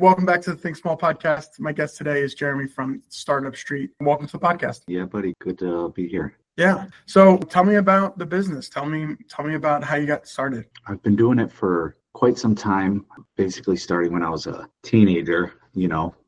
welcome back to the Think Small podcast. My guest today is Jeremy from Startup Street. Welcome to the podcast. Yeah, buddy. Good to be here. Yeah. So tell me about the business. Tell me about how you got started. I've been doing it for quite some time, basically starting when I was a teenager,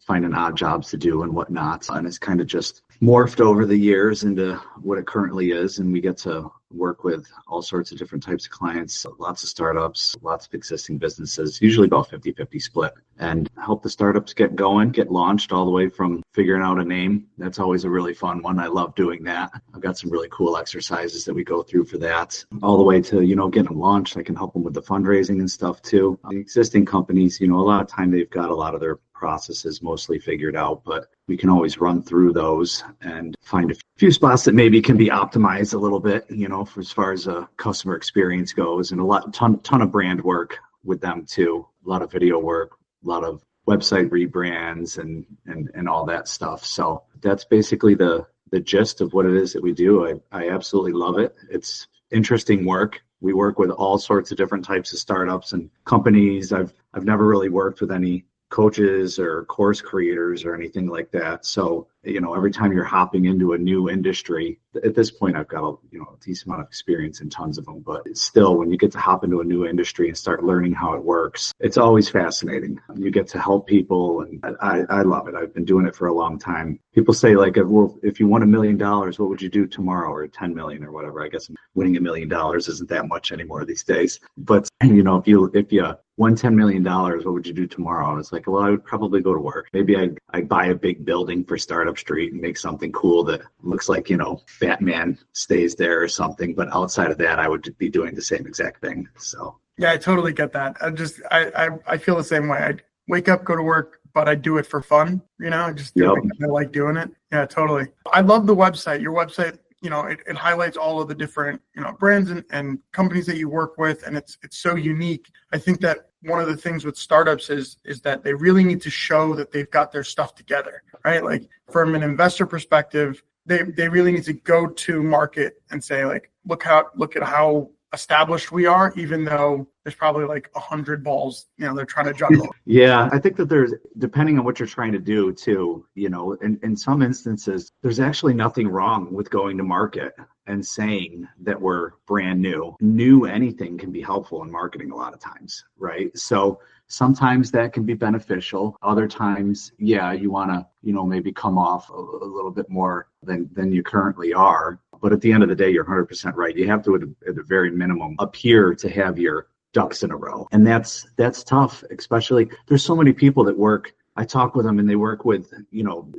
finding odd jobs to do and whatnot. And it's kind of just morphed over the years into what it currently is. And we get to work with all sorts of different types of clients, lots of startups, lots of existing businesses, usually about 50-50 split, and help the startups get going, get launched all the way from figuring out a name. That's always a really fun one. I love doing that. I've got some really cool exercises that we go through for that, all the way to, getting them launched. I can help them with the fundraising and stuff too. The existing companies, a lot of time they've got a lot of their processes mostly figured out, but we can always run through those and find a few spots that maybe can be optimized a little bit, for as far as a customer experience goes, and ton of brand work with them too. A lot of video work, a lot of website rebrands and all that stuff. So that's basically the gist of what it is that we do. I absolutely love it. It's interesting work. We work with all sorts of different types of startups and companies. I've never really worked with any coaches or course creators or anything like that. So, every time you're hopping into a new industry, at this point, I've got a decent amount of experience in tons of them, but still, when you get to hop into a new industry and start learning how it works, it's always fascinating. You get to help people, and I love it. I've been doing it for a long time. People say, like, well, if you won $1 million, what would you do tomorrow, or 10 million or whatever? I guess winning $1 million isn't that much anymore these days. But, if you won $10 million, what would you do tomorrow? And it's like, well, I would probably go to work. Maybe I'd buy a big building for Startup Street and make something cool that looks like, Batman stays there or something. But outside of that, I would be doing the same exact thing. So yeah, I totally get that. I feel the same way. I wake up, go to work, but I do it for fun. I just do it because I like doing it. Yeah, totally. I love the website. Your website, it highlights all of the different, brands and companies that you work with. And it's so unique. I think that one of the things with startups is that they really need to show that they've got their stuff together, right? Like from an investor perspective, they really need to go to market and say, like, look at how established we are, even though there's probably like 100 balls, they're trying to juggle. Yeah, I think that there's, depending on what you're trying to do too, in some instances, there's actually nothing wrong with going to market and saying that we're brand new. New anything can be helpful in marketing a lot of times, right? So sometimes that can be beneficial. Other times, yeah, you want to, maybe come off a little bit more than you currently are. But at the end of the day, you're 100% right. You have to, at a very minimum, appear to have your ducks in a row. And that's tough, especially there's so many people that work. I talk with them and they work with,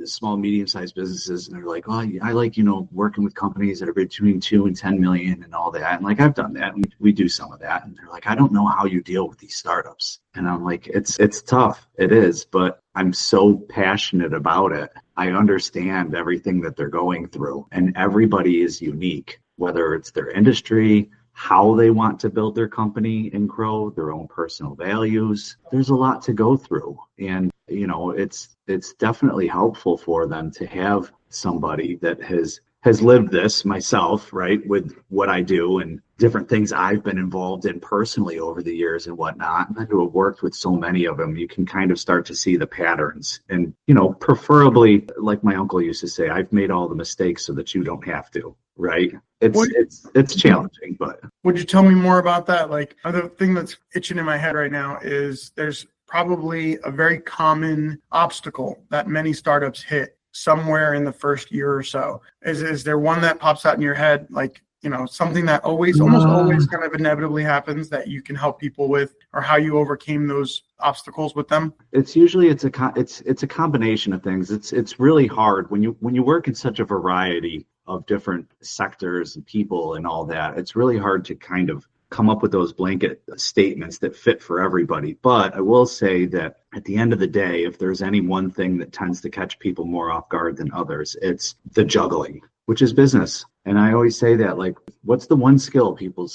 small, medium-sized businesses. And they're like, oh, I like, working with companies that are between 2 and 10 million and all that. And like, I've done that. We do some of that. And they're like, I don't know how you deal with these startups. And I'm like, it's tough. It is. But I'm so passionate about it. I understand everything that they're going through. And everybody is unique, whether it's their industry, how they want to build their company and grow, their own personal values. There's a lot to go through. And, it's definitely helpful for them to have somebody that has lived this myself, right, with what I do and different things I've been involved in personally over the years and whatnot. And to have worked with so many of them, you can kind of start to see the patterns. And, preferably, like my uncle used to say, I've made all the mistakes so that you don't have to, right? It's challenging, but. Would you tell me more about that? Like, the thing that's itching in my head right now is there's probably a very common obstacle that many startups hit somewhere in the first year or so. Is there one that pops out in your head, like, something that almost always kind of inevitably happens that you can help people with, or how you overcame those obstacles with them? It's usually it's a combination of things. It's really hard when you work in such a variety of different sectors and people and all that. It's really hard to kind of come up with those blanket statements that fit for everybody. But I will say that at the end of the day, if there's any one thing that tends to catch people more off guard than others, it's the juggling, which is business. And I always say that, like, what's the one skill? People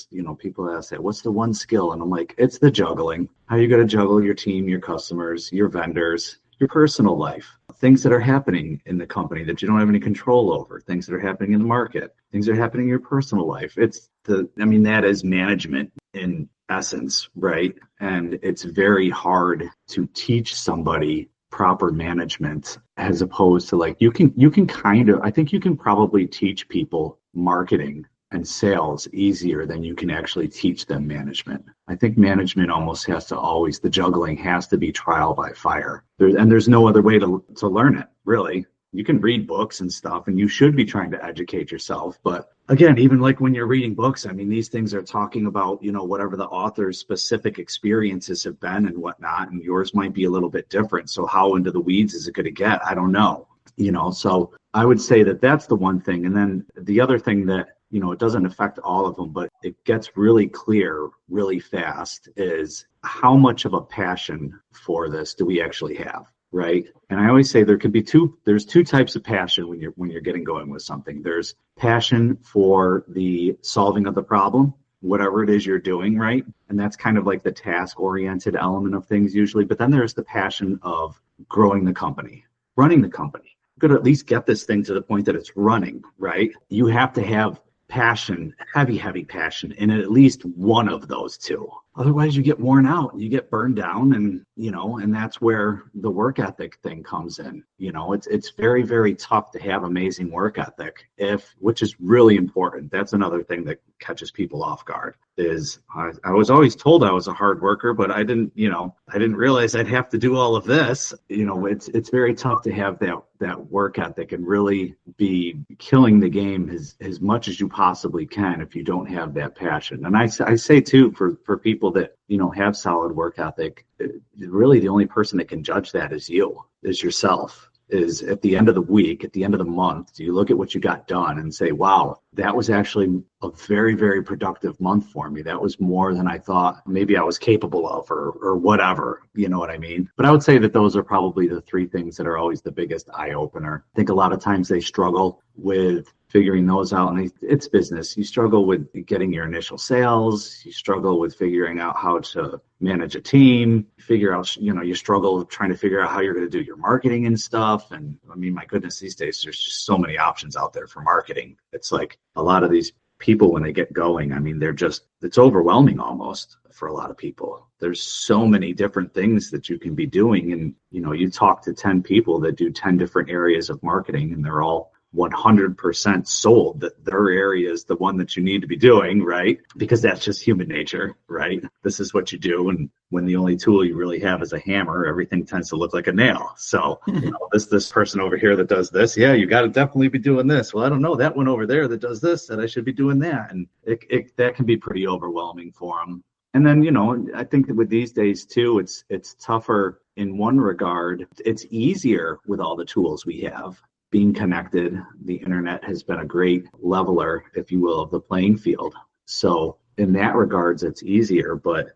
ask that, what's the one skill? And I'm like, it's the juggling. How you got to juggle your team, your customers, your vendors, your personal life, things that are happening in the company that you don't have any control over, things that are happening in the market, things that are happening in your personal life. That is management in essence, right? And it's very hard to teach somebody proper management as opposed to like you can kind of, I think you can probably teach people marketing and sales easier than you can actually teach them management. I think management almost has to always, the juggling has to be trial by fire. There's no other way to learn it, really. You can read books and stuff, and you should be trying to educate yourself. But again, even like when you're reading books, I mean, these things are talking about, whatever the author's specific experiences have been and whatnot, and yours might be a little bit different. So how into the weeds is it going to get? I don't know. So I would say that that's the one thing. And then the other thing that, it doesn't affect all of them, but it gets really clear really fast is how much of a passion for this do we actually have? Right. And I always say there's two types of passion when you're getting going with something. There's passion for the solving of the problem, whatever it is you're doing, right? And that's kind of like the task oriented element of things usually. But then there's the passion of growing the company, running the company. You could at least get this thing to the point that it's running, right? You have to have passion, heavy passion in at least one of those two. Otherwise you get worn out, you get burned down, and that's where the work ethic thing comes in. It's very, very tough to have amazing work ethic, which is really important. That's another thing that catches people off guard is I was always told I was a hard worker, but I didn't realize I'd have to do all of this. It's very tough to have that work ethic and really be killing the game as much as you possibly can if you don't have that passion. And I say too, for people that have solid work ethic, really the only person that can judge that is yourself. Is at the end of the week, at the end of the month, do you look at what you got done and say, wow, that was actually a very, very productive month for me. That was more than I thought maybe I was capable of or whatever, you know what I mean? But I would say that those are probably the three things that are always the biggest eye opener. I think a lot of times they struggle with figuring those out, and it's business. You struggle with getting your initial sales. You struggle with figuring out how to manage a team. You struggle trying to figure out how you're going to do your marketing and stuff. And I mean, my goodness, these days there's just so many options out there for marketing. It's like a lot of these people when they get going, I mean, it's overwhelming almost for a lot of people. There's so many different things that you can be doing. And, you talk to 10 people that do 10 different areas of marketing, and they're all 100% sold that their area is the one that you need to be doing, right? Because that's just human nature, right? This is what you do. And when the only tool you really have is a hammer, everything tends to look like a nail. So this person over here that does this, yeah, you got to definitely be doing this. Well, I don't know, that one over there that does this, that I should be doing that. And that can be pretty overwhelming for them. And then, I think that with these days too, it's tougher in one regard. It's easier with all the tools we have. Being connected, the internet has been a great leveler, if you will, of the playing field. So in that regards, it's easier, but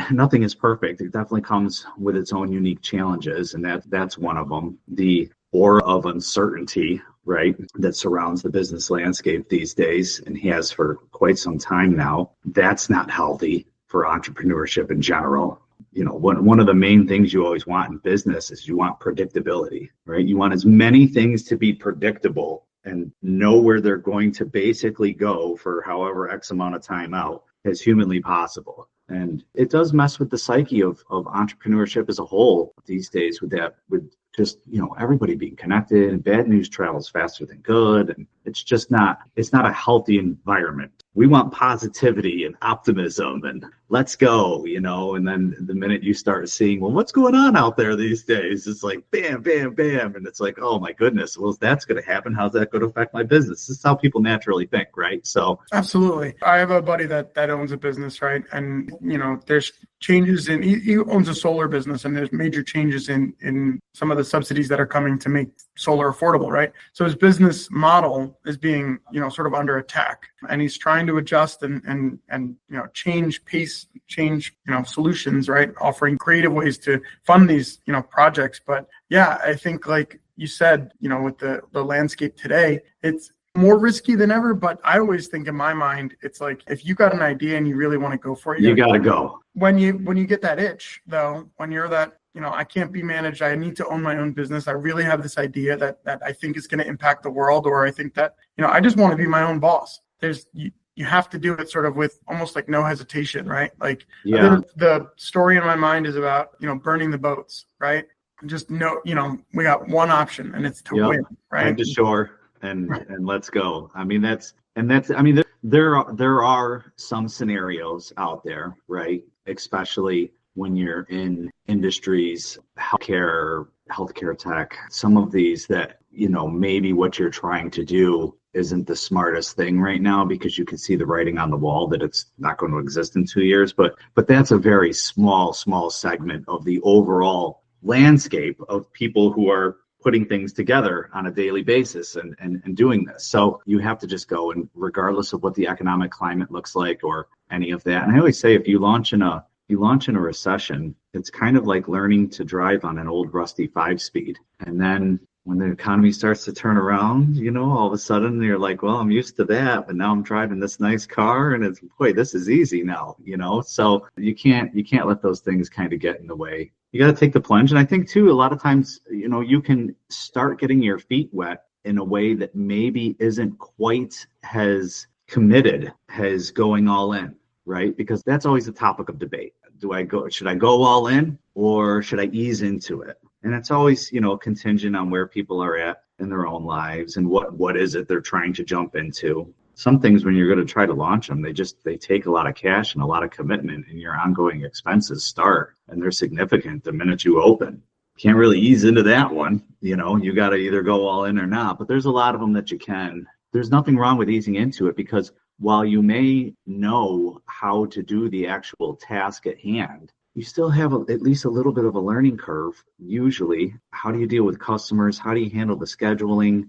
nothing is perfect. It definitely comes with its own unique challenges, and that's one of them. The aura of uncertainty, right, that surrounds the business landscape these days and has for quite some time now, that's not healthy for entrepreneurship in general. One of the main things you always want in business is you want predictability, right? You want as many things to be predictable and know where they're going to basically go for however X amount of time out as humanly possible. And it does mess with the psyche of entrepreneurship as a whole these days with just, everybody being connected, and bad news travels faster than good. And it's not a healthy environment. We want positivity and optimism and let's go, and then the minute you start seeing, well, what's going on out there these days? It's like, bam, bam, bam. And it's like, oh my goodness, well, if that's going to happen, how's that going to affect my business? This is how people naturally think, right? So absolutely. I have a buddy that owns a business, right? And, there's changes he owns a solar business, and there's major changes in some of the subsidies that are coming to make solar affordable, right? So his business model is being, sort of under attack, and he's trying to adjust and change pace, solutions, right? Offering creative ways to fund these, projects. But yeah, I think like you said, with the landscape today, it's more risky than ever. But I always think in my mind, it's like, if you got an idea and you really want to go for it, you got to go. When you get that itch though, when you're that, I can't be managed, I need to own my own business, I really have this idea that I think is going to impact the world, or I think that, I just want to be my own boss. you have to do it sort of with almost like no hesitation, right? Like Yeah. the story in my mind is about, burning the boats, right? Just know, we got one option and it's to win, right? Head to shore and let's go. I mean, there are some scenarios out there, right? Especially when you're in industries, healthcare tech, some of these that, maybe what you're trying to do isn't the smartest thing right now because you can see the writing on the wall that it's not going to exist in 2 years. But that's a very small segment of the overall landscape of people who are putting things together on a daily basis and doing this. So you have to just go, and regardless of what the economic climate looks like or any of that. And I always say, if you launch in a recession, it's kind of like learning to drive on an old rusty 5-speed. And then when the economy starts to turn around, all of a sudden you're like, well, I'm used to that, but now I'm driving this nice car and it's, boy, this is easy now, So you can't let those things kind of get in the way. You got to take the plunge. And I think too, a lot of times, you can start getting your feet wet in a way that maybe isn't quite as committed as going all in, right? Because that's always a topic of debate. Should I go all in or should I ease into it? And it's always, contingent on where people are at in their own lives and what is it they're trying to jump into. Some things, when you're going to try to launch them, they take a lot of cash and a lot of commitment, and your ongoing expenses start, and they're significant the minute you open. Can't really ease into that one. You got to either go all in or not, but there's a lot of them that you can. There's nothing wrong with easing into it, because while you may know how to do the actual task at hand, you still have at least a little bit of a learning curve. Usually, how do you deal with customers? How do you handle the scheduling?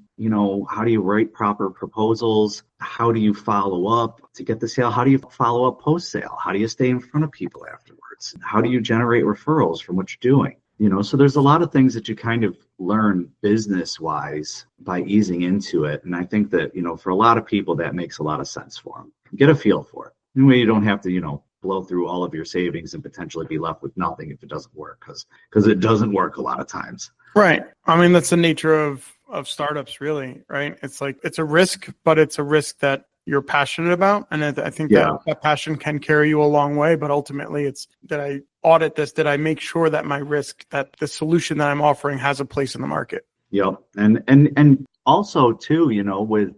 How do you write proper proposals? How do you follow up to get the sale? How do you follow up post-sale? How do you stay in front of people afterwards? How do you generate referrals from what you're doing? So there's a lot of things that you kind of learn business-wise by easing into it. And I think that, for a lot of people, that makes a lot of sense for them. Get a feel for it. Anyway, you don't have to, blow through all of your savings and potentially be left with nothing if it doesn't work, because it doesn't work a lot of times. Right. I mean, that's the nature of startups, really, right? It's like, it's a risk, but it's a risk that you're passionate about. And I think that passion can carry you a long way, but ultimately it's, did I audit this? Did I make sure that my risk, that the solution that I'm offering has a place in the market? Yep. And also too, with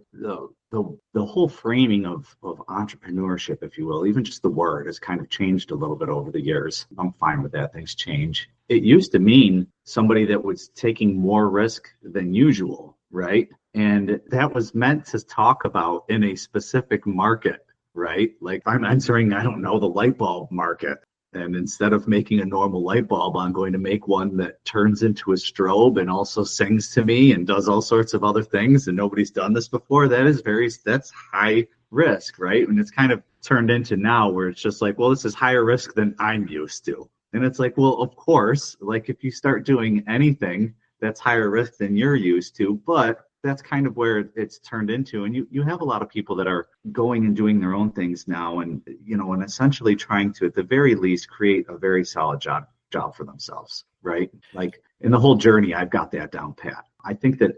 the whole framing of entrepreneurship, if you will, even just the word has kind of changed a little bit over the years. I'm fine with that. Things change. It used to mean somebody that was taking more risk than usual, right? And that was meant to talk about in a specific market, right? Like, I'm entering, I don't know, the light bulb market. And instead of making a normal light bulb, I'm going to make one that turns into a strobe and also sings to me and does all sorts of other things. And nobody's done this before. That's high risk, right? And it's kind of turned into now where it's just like, well, this is higher risk than I'm used to. And it's like, well, of course, like if you start doing anything that's higher risk than you're used to, but that's kind of where it's turned into. And you have a lot of people that are going and doing their own things now and, and essentially trying to, at the very least, create a very solid job for themselves, right? Like in the whole journey, I've got that down pat. I think that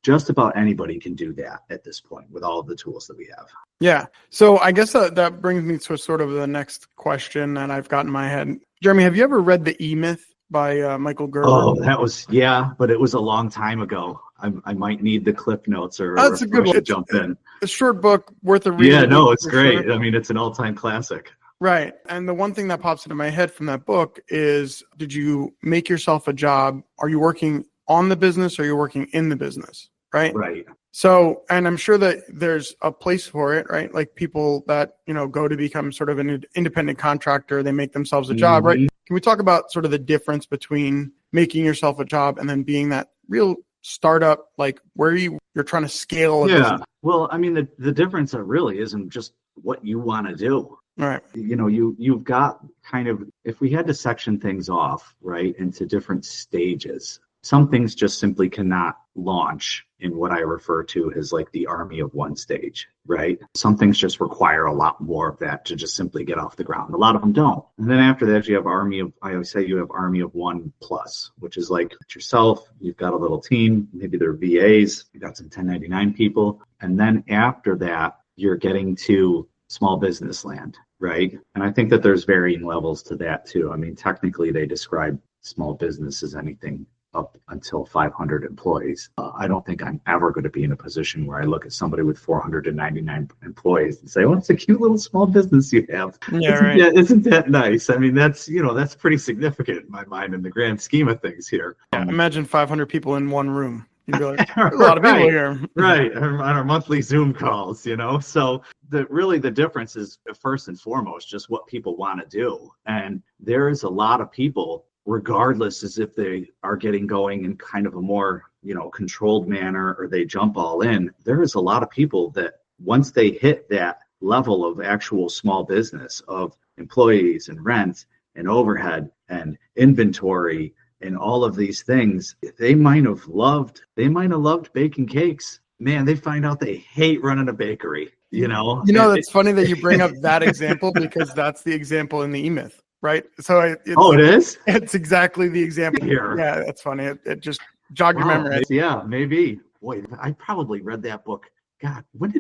just about anybody can do that at this point with all of the tools that we have. Yeah. So I guess that brings me to sort of the next question that I've got in my head. Jeremy, have you ever read The E-Myth by Michael Gerber? Oh, but it was a long time ago. I might need the clip notes or that's a good one. Jump in. A short book worth a read. Yeah, no, it's great. Sure. I mean, it's an all-time classic. Right. And the one thing that pops into my head from that book is, did you make yourself a job? Are you working on the business or are you working in the business? Right. Right. So, and I'm sure that there's a place for it, right? Like people that, go to become sort of an independent contractor, they make themselves a job, right? Can we talk about sort of the difference between making yourself a job and then being that real startup, like where you're trying to scale? Well, I mean, the difference really isn't just what you want to do. Right. You've got kind of, if we had to section things off, right, into different stages, some things just simply cannot launch in what I refer to as like the army of one stage, right? Some things just require a lot more of that to just simply get off the ground. A lot of them don't. And then after that, you have I always say you have army of 1+, which is like yourself, you've got a little team, maybe they're VAs, you've got some 1099 people. And then after that, you're getting to small business land, right? And I think that there's varying levels to that too. I mean, technically they describe small business as anything up until 500 employees. I don't think I'm ever going to be in a position where I look at somebody with 499 employees and say, "Oh, it's a cute little small business you have." Isn't that nice? I mean, that's pretty significant in my mind in the grand scheme of things here. Imagine 500 people in one room. You'd be like, a lot of people here. Right. On our monthly Zoom calls, So the difference is, first and foremost, just what people want to do. And there is a lot of people, regardless as if they are getting going in kind of a more, controlled manner or they jump all in, there is a lot of people that once they hit that level of actual small business of employees and rent and overhead and inventory and all of these things, they might have loved baking cakes. Man, they find out they hate running a bakery, That's funny that you bring up that example, because that's the example in the E-Myth. Right. So it is? It's exactly the example here. Yeah, that's funny. It just jogged your memory. Yeah, maybe. Boy, I probably read that book. God, what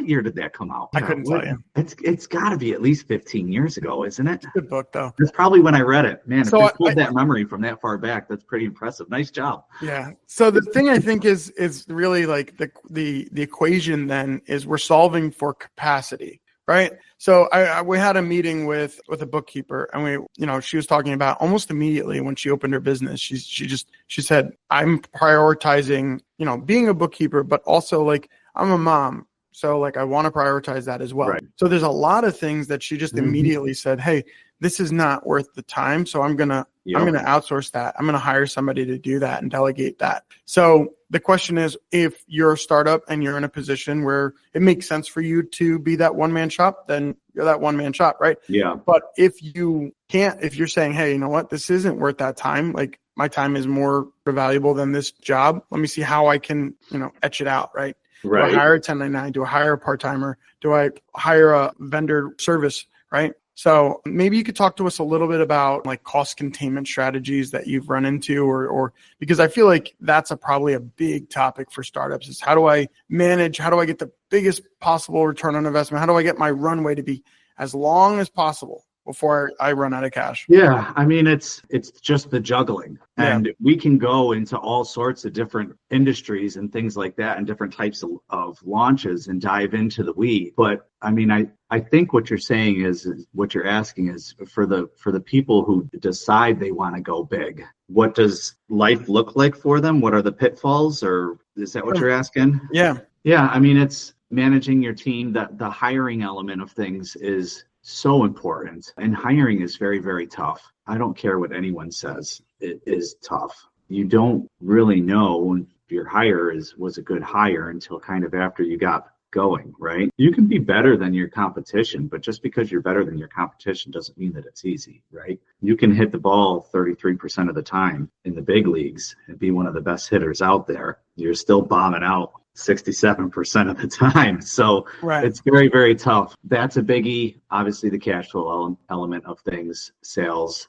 year did that come out? I couldn't tell you. It's got to be at least 15 years ago, isn't it? It's a good book, though. That's probably when I read it. Man, if you pulled that memory from that far back, that's pretty impressive. Nice job. Yeah. So the thing I think is really like the equation then is we're solving for capacity. Right. So we had a meeting with a bookkeeper, and she was talking about almost immediately when she opened her business, she said, I'm prioritizing, being a bookkeeper, but also like I'm a mom. So like, I want to prioritize that as well. Right. So there's a lot of things that she just immediately said, hey, this is not worth the time. So I'm going to outsource that. I'm going to hire somebody to do that and delegate that. So the question is, if you're a startup and you're in a position where it makes sense for you to be that one-man shop, then you're that one-man shop, right? Yeah. But if you can't, if you're saying, hey, you know what, this isn't worth that time. Like my time is more valuable than this job. Let me see how I can, etch it out, right? Right. Do I hire a 1099? Do I hire a part-timer? Do I hire a vendor service, right? So maybe you could talk to us a little bit about like cost containment strategies that you've run into, or because I feel like that's probably a big topic for startups is how do I get the biggest possible return on investment? How do I get my runway to be as long as possible before I run out of cash? Yeah, I mean, it's just the juggling. And we can go into all sorts of different industries and things like that and different types of launches and dive into the weed. But I mean, I think what you're saying is what you're asking is for the people who decide they want to go big, what does life look like for them? What are the pitfalls, or is that what you're asking? Yeah. Yeah, I mean, it's managing your team. The hiring element of things is so important, and hiring is very, very tough. I don't care what anyone says. It is tough. You don't really know if your hire was a good hire until kind of after you got going, right? You can be better than your competition, but just because you're better than your competition doesn't mean that it's easy, right? You can hit the ball 33% of the time in the big leagues and be one of the best hitters out there. You're still bombing out 67% of the time. So It's very, very tough. That's a biggie. Obviously, the cash flow element of things, sales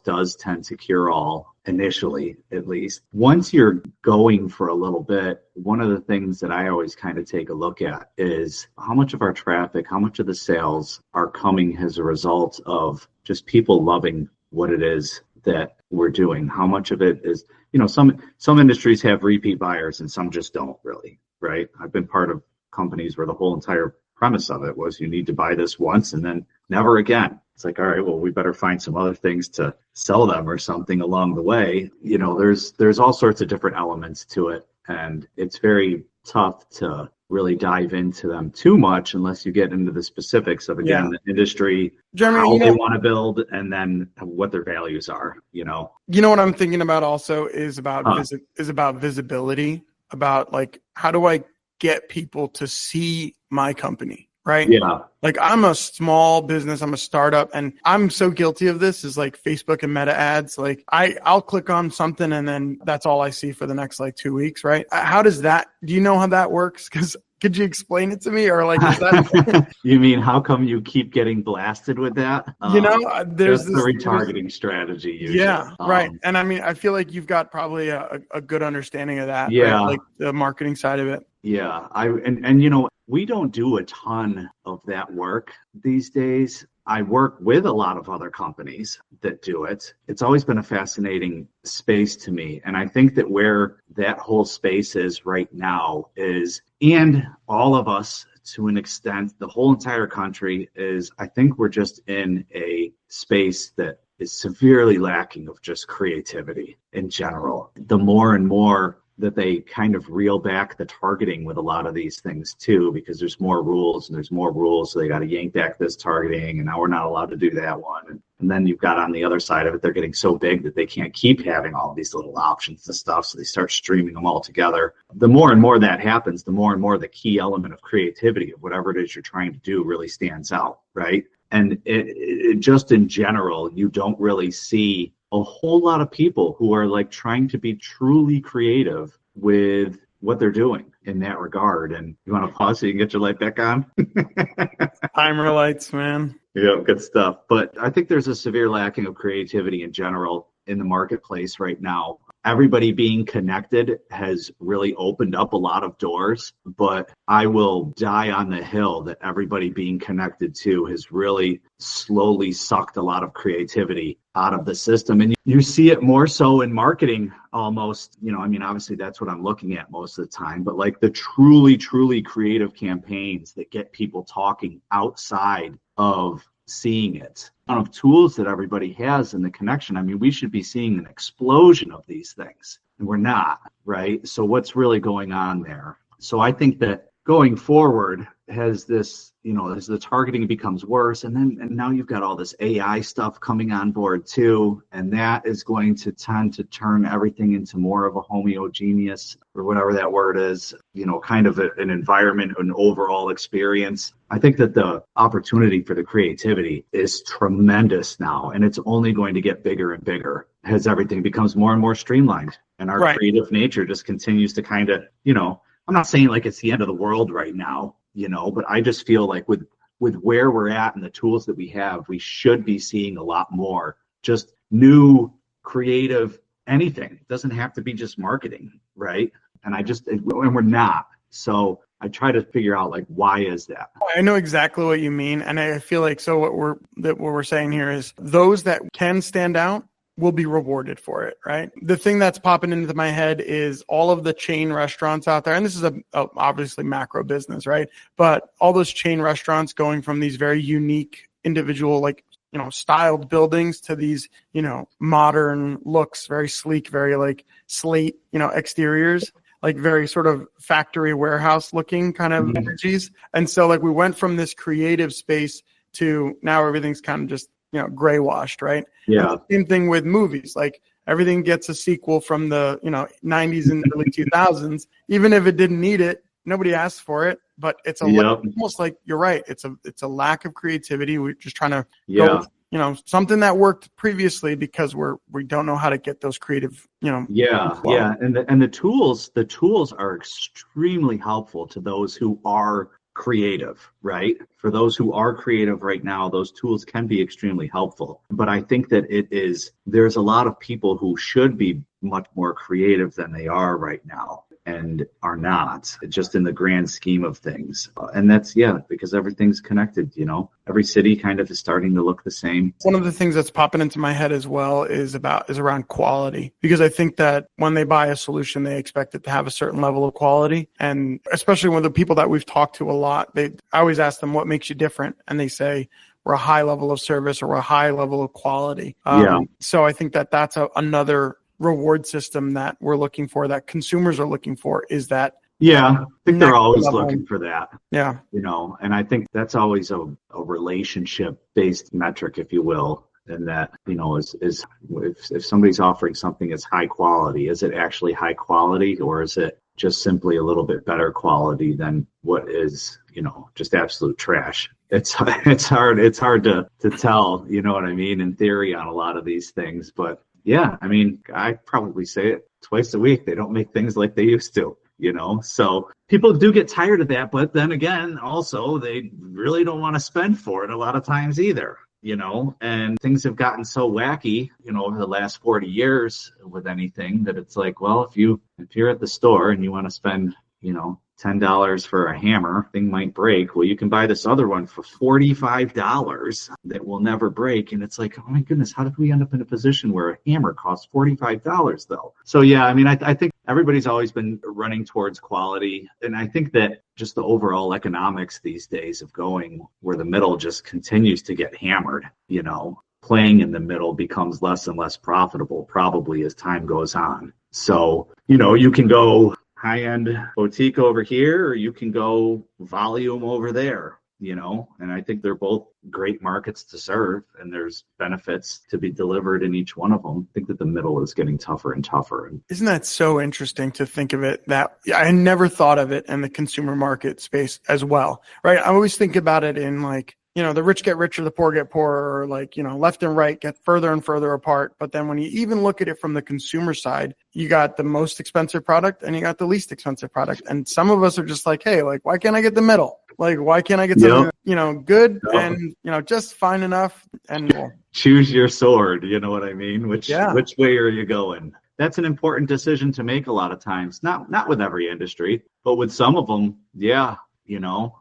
does tend to cure all initially, at least. Once you're going for a little bit, one of the things that I always kind of take a look at is how much of our traffic, how much of the sales are coming as a result of just people loving what it is that we're doing. How much of it is, some industries have repeat buyers and some just don't really, right? I've been part of companies where the whole entire premise of it was you need to buy this once and then never again. It's like, all right, well, we better find some other things to sell them or something along the way. There's all sorts of different elements to it, and it's very tough to really dive into them too much unless you get into the specifics of, again, the industry, Jeremy, how they want to build, and then what their values are. What I'm thinking about also is about visibility, about like, how do I get people to see my company? Right. Yeah. Like I'm a small business, I'm a startup, and I'm so guilty of this is like Facebook and Meta ads. Like I'll click on something and then that's all I see for the next like 2 weeks. Right. How does that, do you know how that works? Because could you explain it to me? Or like, is that you mean, how come you keep getting blasted with that? There's the retargeting strategy usually. Yeah. Right. And I mean, I feel like you've got probably a good understanding of that. Yeah. Right? Like the marketing side of it. Yeah. And we don't do a ton of that work these days. I work with a lot of other companies that do it. It's always been a fascinating space to me. And I think that where that whole space is right now is, and all of us to an extent, the whole entire country is, I think we're just in a space that is severely lacking of just creativity in general. The more and more that they kind of reel back the targeting with a lot of these things too, because there's more rules and there's more rules. So they got to yank back this targeting, and now we're not allowed to do that one. And then you've got on the other side of it, they're getting so big that they can't keep having all these little options and stuff. So they start streaming them all together. The more and more that happens, the more and more the key element of creativity of whatever it is you're trying to do really stands out, right? And it just in general, you don't really see a whole lot of people who are like trying to be truly creative with what they're doing in that regard. And you want to pause so you can get your light back on? Timer lights, man. Yeah, good stuff. But I think there's a severe lacking of creativity in general in the marketplace right now. Everybody being connected has really opened up a lot of doors, but I will die on the hill that everybody being connected to has really slowly sucked a lot of creativity out of the system. And you see it more so in marketing almost, obviously that's what I'm looking at most of the time, but like the truly, truly creative campaigns that get people talking outside of seeing it. Of tools that everybody has in the connection. I mean, we should be seeing an explosion of these things, and we're not, right? So what's really going on there? So I think that going forward has this, as the targeting becomes worse, and now you've got all this AI stuff coming on board too, and that is going to tend to turn everything into more of a homogeneous, or whatever that word is, kind of an environment, an overall experience. I think that the opportunity for the creativity is tremendous now, and it's only going to get bigger and bigger as everything becomes more and more streamlined, and our creative nature just continues to kind of, I'm not saying like it's the end of the world right now, but I just feel like with where we're at and the tools that we have, we should be seeing a lot more just new creative anything. It doesn't have to be just marketing, right? And we're not. So I try to figure out like, why is that? I know exactly what you mean. And I feel like, so what we're saying here is those that can stand out will be rewarded for it, right? The thing that's popping into my head is all of the chain restaurants out there. And this is a obviously macro business, right? But all those chain restaurants going from these very unique individual, like, styled buildings to these, modern looks, very sleek, very like slate, exteriors, like very sort of factory warehouse looking kind of energies. And so like we went from this creative space to now everything's kind of just, gray washed, right? Yeah. And the same thing with movies. Like everything gets a sequel from the, 90s and early 2000s. Even if it didn't need it, nobody asked for it. But it's almost like you're right. It's a lack of creativity. We're just trying to go, something that worked previously because we don't know how to get those creative, And the tools are extremely helpful to those who are creative, right? For those who are creative right now, those tools can be extremely helpful. But I think that there's a lot of people who should be much more creative than they are right now and are not, just in the grand scheme of things. And that's, because everything's connected, every city kind of is starting to look the same. One of the things that's popping into my head as well is around quality, because I think that when they buy a solution, they expect it to have a certain level of quality. And especially when the people that we've talked to a lot, I always ask them, what makes you different? And they say, we're a high level of service or a high level of quality. So I think that that's another reward system that we're looking for, that consumers are looking for, is that. I think they're always looking for that. Yeah. And I think that's always a relationship based metric, if you will. And that, is if somebody's offering something that's high quality, is it actually high quality, or is it just simply a little bit better quality than what is, just absolute trash? It's hard to tell, you know what I mean, in theory on a lot of these things. But I probably say it twice a week. They don't make things like they used to, so people do get tired of that. But then again, also, they really don't want to spend for it a lot of times either, and things have gotten so wacky, over the last 40 years with anything that it's like, well, if you're at the store and you want to spend, $10 for a hammer, thing might break. Well, you can buy this other one for $45 that will never break. And it's like, oh my goodness, how did we end up in a position where a hammer costs $45 though? So yeah, I mean, I think everybody's always been running towards quality. And I think that just the overall economics these days of going where the middle just continues to get hammered, playing in the middle becomes less and less profitable probably as time goes on. So, you can go high-end boutique over here, or you can go volume over there, and I think they're both great markets to serve, and there's benefits to be delivered in each one of them. I think that the middle is getting tougher and tougher. Isn't that so interesting to think of it that I never thought of it in the consumer market space as well, right? I always think about it in like, the rich get richer, the poor get poorer, or like, left and right get further and further apart. But then when you even look at it from the consumer side, you got the most expensive product and you got the least expensive product. And some of us are just like, hey, like, why can't I get the middle? Like, why can't I get something, good and, just fine enough? And choose your sword. You know what I mean? Which way are you going? That's an important decision to make a lot of times. Not with every industry, but with some of them. Yeah.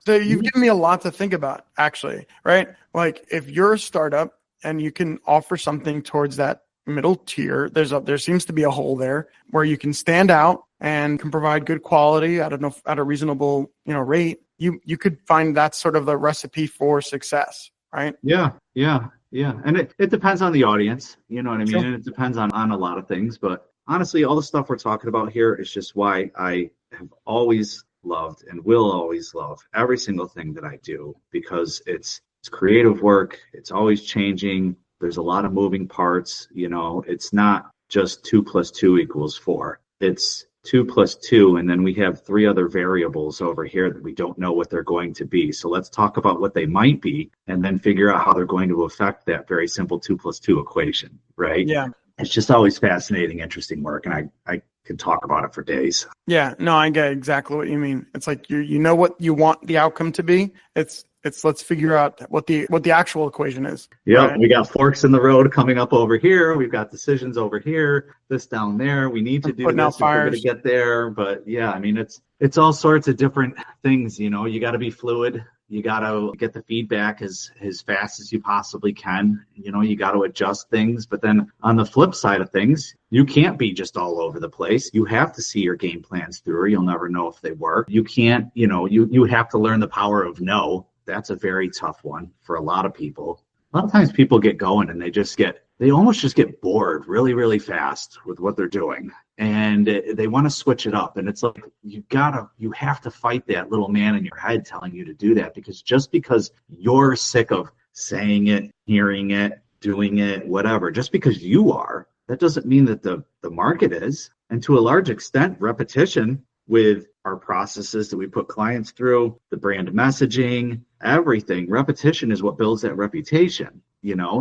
So you've given me a lot to think about, actually, right? Like if you're a startup and you can offer something towards that middle tier, there seems to be a hole there where you can stand out and can provide good quality at a reasonable, rate. You could find that's sort of the recipe for success, right? Yeah. And it depends on the audience, you know what I mean? Sure. And it depends on a lot of things, but honestly, all the stuff we're talking about here is just why I have always loved and will always love every single thing that I do, because it's creative work. It's always changing. There's a lot of moving parts. It's not just 2 + 2 = 4. It's 2 + 2. And then we have 3 other variables over here that we don't know what they're going to be. So let's talk about what they might be and then figure out how they're going to affect that very simple 2 + 2 equation. Right. Yeah. It's just always fascinating, interesting work. And I could talk about it for days. Yeah, no, I get exactly what you mean. It's like you know what you want the outcome to be. It's let's figure out what the actual equation is. Yeah, right? We got forks in the road coming up over here. We've got decisions over here, this down there. We need to do this if we're going to get there. But yeah, I mean, it's all sorts of different things. You got to be fluid. You got to get the feedback as fast as you possibly can. You got to adjust things. But then on the flip side of things, you can't be just all over the place. You have to see your game plans through, or you'll never know if they work. You can't, you have to learn the power of no. That's a very tough one for a lot of people. A lot of times people get going and they almost just get bored really, really fast with what they're doing. And they want to switch it up. And it's like, you have to fight that little man in your head telling you to do that, because just because you're sick of saying it, hearing it, doing it, whatever, just because you are, that doesn't mean that the market is. And to a large extent, repetition with our processes that we put clients through, the brand messaging, everything, repetition is what builds that reputation,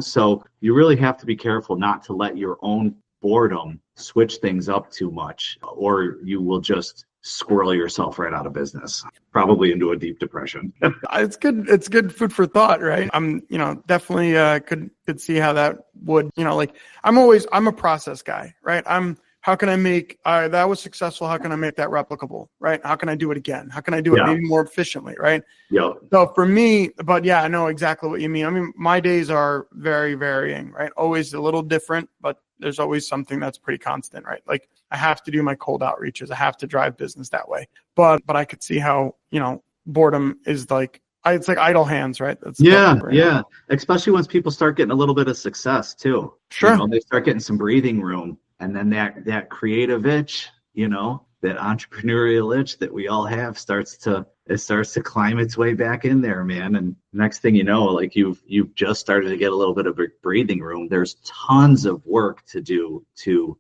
So you really have to be careful not to let your own boredom switch things up too much, or you will just squirrel yourself right out of business, probably into a deep depression. It's good. It's good food for thought, right? I'm, definitely could see how that would, I'm a process guy, right? How can I make that was successful? How can I make that replicable, right? How can I do it again? How can I do it maybe more efficiently, right? Yeah. So for me, but yeah, I know exactly what you mean. I mean, my days are very varying, right? Always a little different, but there's always something that's pretty constant, right? Like I have to do my cold outreaches. I have to drive business that way. But I could see how, boredom is like, it's like idle hands, right? Yeah. Especially once people start getting a little bit of success too. Sure. They start getting some breathing room. And then that creative itch, that entrepreneurial itch that we all have starts to climb its way back in there, man. And next thing you know, like you've just started to get a little bit of a breathing room. There's tons of work to do to,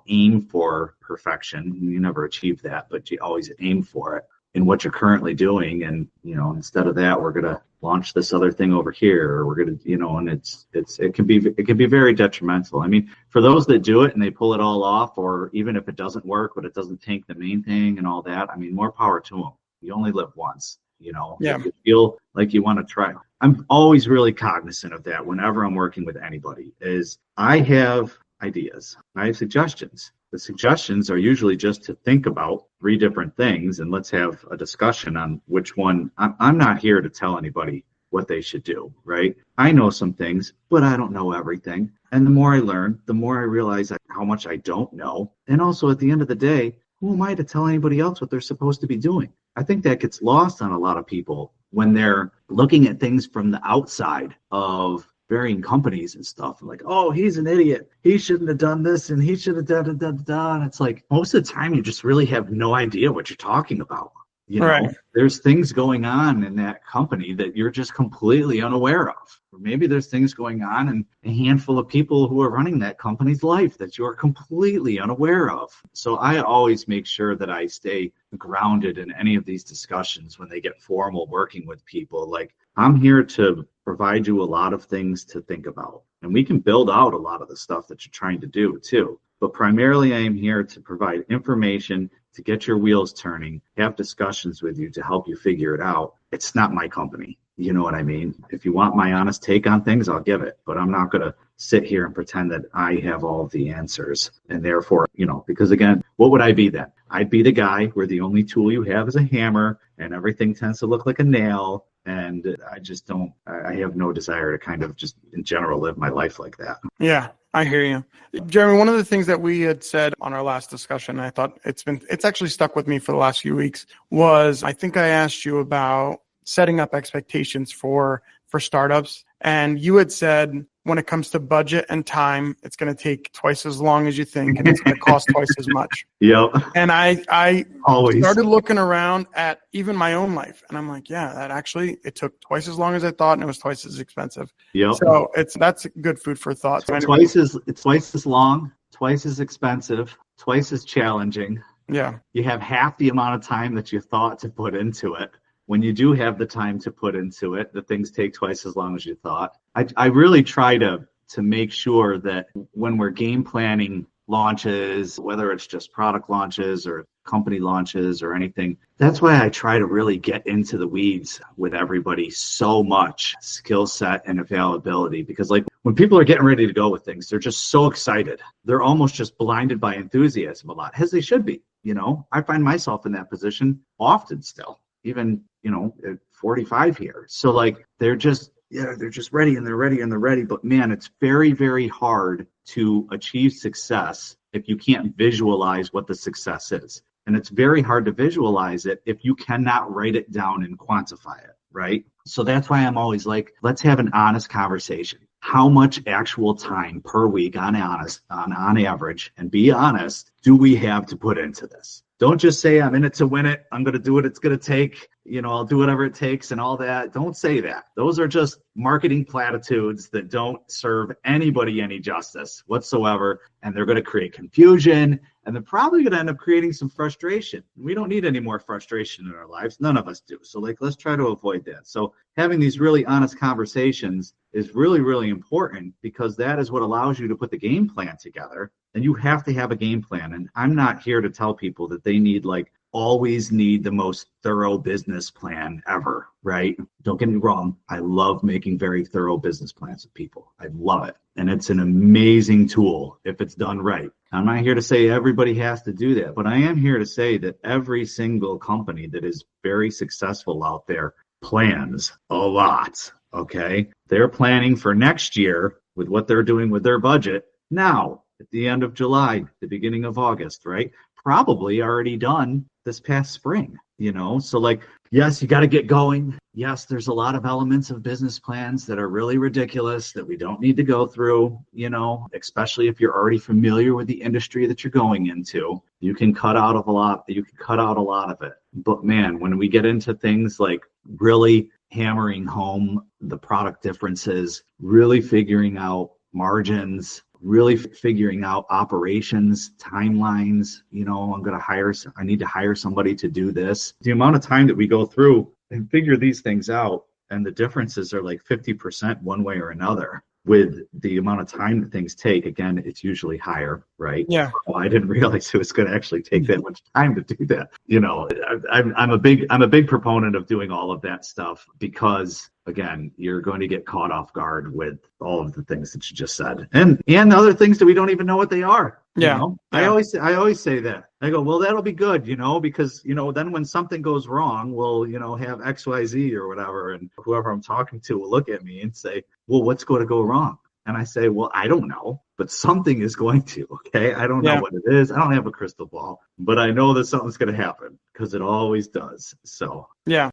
aim for perfection. You never achieve that, but you always aim for it in what you're currently doing. And, instead of that, we're going to launch this other thing over here, or we're going to, and it can be very detrimental. I mean, for those that do it and they pull it all off, or even if it doesn't work, but it doesn't tank the main thing and all that, I mean, more power to them. You only live once, Yeah. If you feel like you want to try. I'm always really cognizant of that whenever I'm working with anybody. Is I have ideas, I have suggestions. the suggestions are usually just to think about 3 different things and let's have a discussion on which one. I'm not here to tell anybody what they should do, right? I know some things, but I don't know everything. And the more I learn, the more I realize how much I don't know. And also at the end of the day, who am I to tell anybody else what they're supposed to be doing? I think that gets lost on a lot of people when they're looking at things from the outside of varying companies and stuff. Like, oh, he's an idiot. He shouldn't have done this and he should have done da. And it's like most of the time you just really have no idea what you're talking about. You know, Right. There's things going on in that company that you're just completely unaware of. Or maybe there's things going on in a handful of people who are running that company's life that you're completely unaware of. So I always make sure that I stay grounded in any of these discussions when they get formal working with people. Like, I'm here to provide you a lot of things to think about. And we can build out a lot of the stuff that you're trying to do too. But primarily I am here to provide information, to get your wheels turning, have discussions with you to help you figure it out. It's not my company. You know what I mean? If you want my honest take on things, I'll give it. But I'm not going to sit here and pretend that I have all of the answers. And therefore, because again, what would I be then? I'd be the guy where the only tool you have is a hammer and everything tends to look like a nail. And I have no desire to kind of just in general live my life like that. Yeah, I hear you. Jeremy, one of the things that we had said on our last discussion, I thought it's actually stuck with me for the last few weeks, was I think I asked you about setting up expectations for startups. And you had said when it comes to budget and time, it's going to take twice as long as you think, and it's going to cost twice as much. Yep. And I always started looking around at even my own life, and I'm like, yeah, that actually, it took twice as long as I thought, and it was twice as expensive. Yep. So that's good food for thought. It's twice as long, twice as expensive, twice as challenging. Yeah. You have half the amount of time that you thought to put into it. When you do have the time to put into it, the things take twice as long as you thought. I really try to make sure that when we're game planning launches, whether it's just product launches or company launches or anything, that's why I try to really get into the weeds with everybody so much, skill set and availability. Because like when people are getting ready to go with things, they're just so excited. They're almost just blinded by enthusiasm a lot, as they should be. I find myself in that position often still. Even, at 45 here. So like, they're just ready and they're ready. But man, it's very, very hard to achieve success if you can't visualize what the success is. And it's very hard to visualize it if you cannot write it down and quantify it, right? So that's why I'm always like, let's have an honest conversation. How much actual time per week on average, and be honest, do we have to put into this? Don't just say, I'm in it to win it. I'm going to do what it's going to take. I'll do whatever it takes and all that. Don't say that. Those are just marketing platitudes that don't serve anybody any justice whatsoever. And they're going to create confusion. And they're probably going to end up creating some frustration. We don't need any more frustration in our lives. None of us do. So let's try to avoid that. So having these really honest conversations is really, really important, because that is what allows you to put the game plan together. And you have to have a game plan. And I'm not here to tell people that they always need the most thorough business plan ever, right? Don't get me wrong. I love making very thorough business plans with people. I love it. And it's an amazing tool if it's done right. I'm not here to say everybody has to do that, but I am here to say that every single company that is very successful out there plans a lot, okay? They're planning for next year with what they're doing with their budget now at the end of July, the beginning of August, right? Probably already done this past spring, So yes, you got to get going. Yes, there's a lot of elements of business plans that are really ridiculous that we don't need to go through, especially if you're already familiar with the industry that you're going into. You can cut out a lot of it. But man, when we get into things like really hammering home the product differences, really figuring out margins, really figuring out operations, timelines, I need to hire somebody to do this. The amount of time that we go through and figure these things out, and the differences are like 50% one way or another. with the amount of time that things take, again, it's usually higher, right? Yeah. Well, I didn't realize it was going to actually take that much time to do that. I'm a big proponent of doing all of that stuff because, again, you're going to get caught off guard with all of the things that you just said, and the other things that we don't even know what they are. Yeah. I always say that. I go, well, that'll be good, because then when something goes wrong, we'll have XYZ or whatever, and whoever I'm talking to will look at me and say, well, what's going to go wrong? And I say, well, I don't know, but something is going to. Okay, I don't know what it is. I don't have a crystal ball, but I know that something's going to happen because it always does. So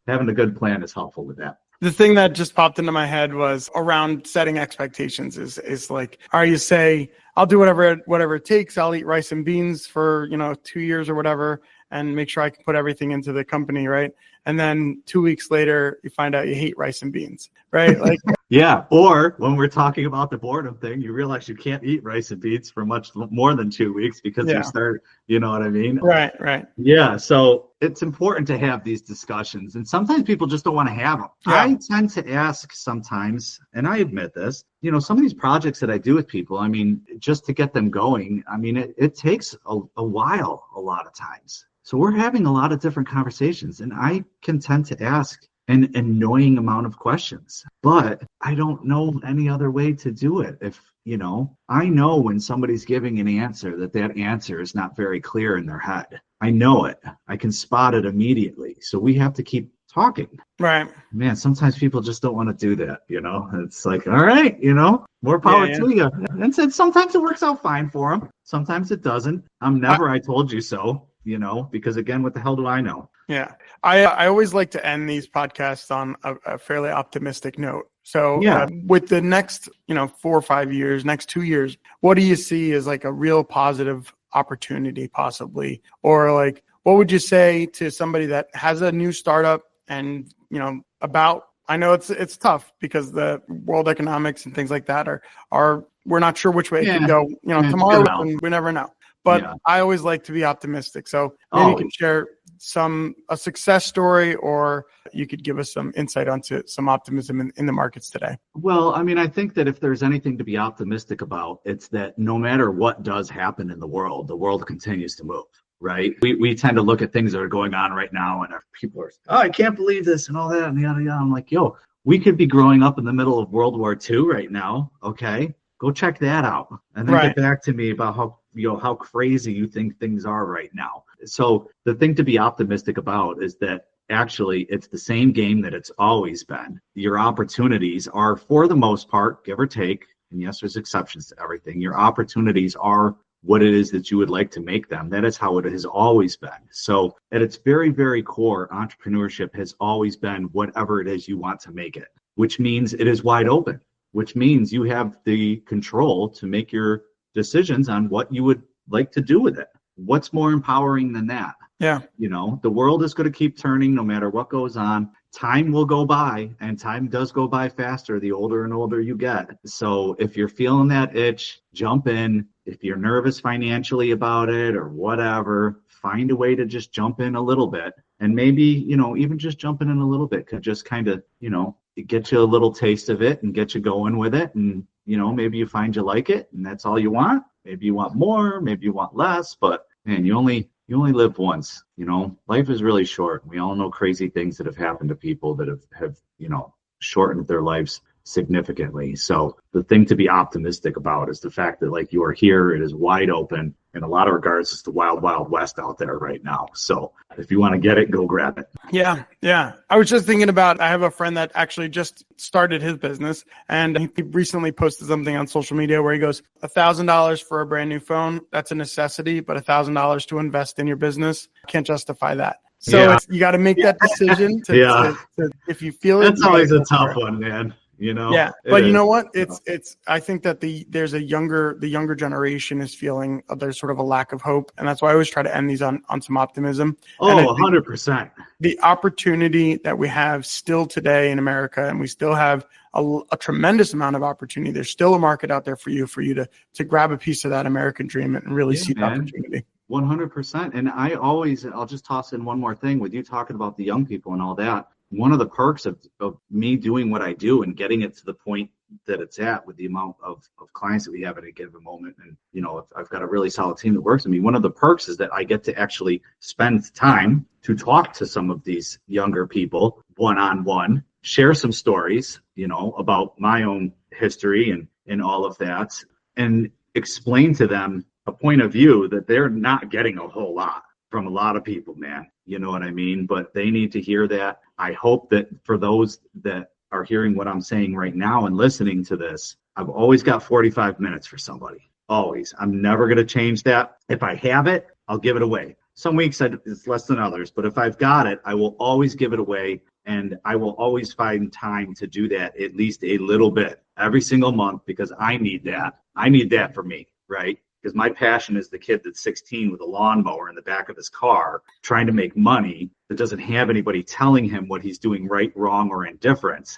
having a good plan is helpful with that. The thing that just popped into my head was around setting expectations is like, or you say, I'll do whatever it takes. I'll eat rice and beans for, 2 years or whatever, and make sure I can put everything into the company. Right. And then 2 weeks later, you find out you hate rice and beans. Right. Like, yeah. Or when we're talking about the boredom thing, you realize you can't eat rice and beans for much more than 2 weeks because you start, you know what I mean? Right. Yeah. So it's important to have these discussions. And sometimes people just don't want to have them. Yeah. I tend to ask sometimes, and I admit this, some of these projects that I do with people, I mean, just to get them going, I mean, it takes a while a lot of times. So we're having a lot of different conversations, and I can tend to ask an annoying amount of questions, but I don't know any other way to do it. If, I know when somebody's giving an answer that answer is not very clear in their head. I know it. I can spot it immediately. So we have to keep talking. Right. Man, sometimes people just don't want to do that, It's like, all right, more power to you. And sometimes it works out fine for them. Sometimes it doesn't. I'm never I told you so, because again, what the hell do I know? Yeah. I always like to end these podcasts on a fairly optimistic note. So with the next, 4 or 5 years, next 2 years, what do you see as like a real positive opportunity possibly? Or like, what would you say to somebody that has a new startup and, I know it's tough because the world economics and things like that are we're not sure which way it can go, tomorrow, and we never know. But I always like to be optimistic. So maybe you can share a success story, or you could give us some insight onto some optimism in the markets today. Well, I mean, I think that if there's anything to be optimistic about, it's that no matter what does happen in the world continues to move. Right. We tend to look at things that are going on right now, and people are, I can't believe this and all that and yada yada. I'm like, we could be growing up in the middle of World War II right now. Okay, go check that out, and then get back to me about how crazy you think things are right now. So the thing to be optimistic about is that actually it's the same game that it's always been. Your opportunities are, for the most part, give or take, and yes, there's exceptions to everything. Your opportunities are what it is that you would like to make them. That is how it has always been. So at its very, very core, entrepreneurship has always been whatever it is you want to make it, which means it is wide open, which means you have the control to make your decisions on what you would like to do with it. What's more empowering than that? Yeah. The world is going to keep turning no matter what goes on. Time will go by, and time does go by faster the older and older you get. So if you're feeling that itch, jump in. If you're nervous financially about it or whatever, find a way to just jump in a little bit. And maybe, even just jumping in a little bit could just kind of, get you a little taste of it and get you going with it. And, maybe you find you like it and that's all you want. Maybe you want more, maybe you want less, but man, you only live once. Life is really short. We all know crazy things that have happened to people that have shortened their lives significantly. So the thing to be optimistic about is the fact that, like, you are here, it is wide open. In a lot of regards, it's the wild, wild west out there right now. So if you want to get it, go grab it. Yeah. I was just thinking about, I have a friend that actually just started his business, and he recently posted something on social media where he goes, $1,000 for a brand new phone, that's a necessity, but $1,000 to invest in your business, can't justify that. So you got to make that decision to if you feel it. That's always a tough one, man. But you know what? It's. I think that the younger generation is feeling there's sort of a lack of hope, and that's why I always try to end these on some optimism. 100%. The opportunity that we have still today in America, and we still have a tremendous amount of opportunity. There's still a market out there for you to grab a piece of that American dream and really see the opportunity. 100%. And I'll just toss in one more thing with you talking about the young people and all that. One of the perks of me doing what I do and getting it to the point that it's at with the amount of clients that we have at a given moment. And, if I've got a really solid team that works with me, one of the perks is that I get to actually spend time to talk to some of these younger people one-on-one, share some stories, about my own history and all of that, and explain to them a point of view that they're not getting a whole lot from a lot of people, man. You know what I mean? But they need to hear that. I hope that for those that are hearing what I'm saying right now and listening to this, I've always got 45 minutes for somebody. Always. I'm never going to change that. If I have it, I'll give it away. Some weeks it's less than others, but if I've got it, I will always give it away. And I will always find time to do that at least a little bit every single month, because I need that. I need that for me, right? Because my passion is the kid that's 16 with a lawnmower in the back of his car trying to make money that doesn't have anybody telling him what he's doing right, wrong, or indifference.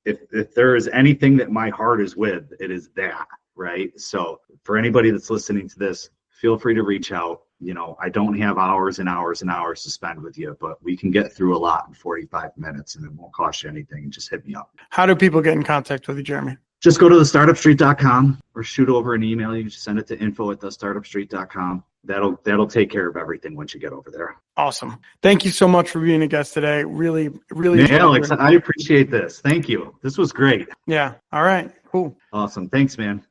If there is anything that my heart is with, it is that, right? So for anybody that's listening to this, feel free to reach out. I don't have hours and hours and hours to spend with you, but we can get through a lot in 45 minutes and it won't cost you anything. Just hit me up. How do people get in contact with you, Jeremy? Just go to thestartupstreet.com or shoot over an email. You can just send it to info@thestartupstreet.com. That'll take care of everything once you get over there. Awesome. Thank you so much for being a guest today. Really. Yeah, Alex, I appreciate this. Thank you. This was great. Yeah. All right. Cool. Awesome. Thanks, man.